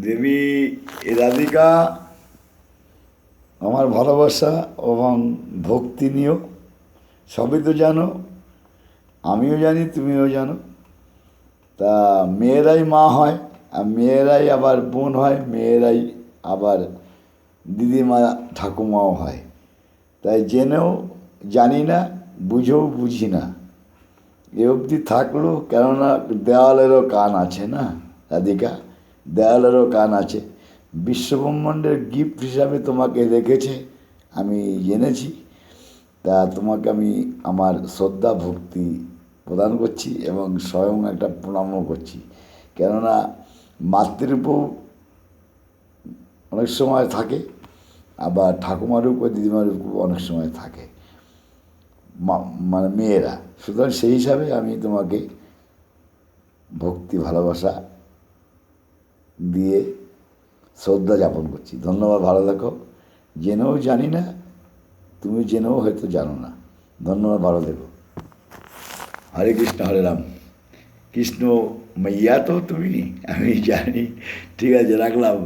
দেবী রাধিকা আমার ভালোবাসা এবং ভক্তি নিয়েও সবই তো জানো, আমিও জানি, তুমিও জানো। তা মেয়েরাই মা হয়, আর মেয়েরাই আবার বোন হয়, মেয়েরাই আবার দিদিমা ঠাকুমাও হয়। তাই জেনেও জানি না, বুঝেও বুঝি না, এ অবধি থাকলো। কেননা দেওয়ালেরও কান আছে না রাধিকা, দেওয়ালেরও কান আছে। বিশ্বব্রহ্মাণ্ডের গিফট হিসাবে তোমাকে রেখেছে, আমি জেনেছি। তা তোমাকে আমি আমার শ্রদ্ধা ভক্তি প্রদান করছি এবং স্বয়ং একটা প্রণামও করছি। কেননা মাতৃরূপও অনেক সময় থাকে, আবার ঠাকুমার রূপ ও দিদিমার রূপ অনেক সময় থাকে, মানে মেয়েরা। সুতরাং সেই হিসাবে আমি তোমাকে ভক্তি ভালোবাসা দিয়ে শ্রদ্ধা যাপন করছি। ধন্যবাদ, ভালো থেকো। জেনেও জানি না, তুমি জেনেও হয়তো জানো না। ধন্যবাদ, ভালো থেকো। হরে কৃষ্ণ, হরে রাম। কৃষ্ণ মাইয়া তো তুমি, আমি জানি। ঠিক আছে, রাখলাম।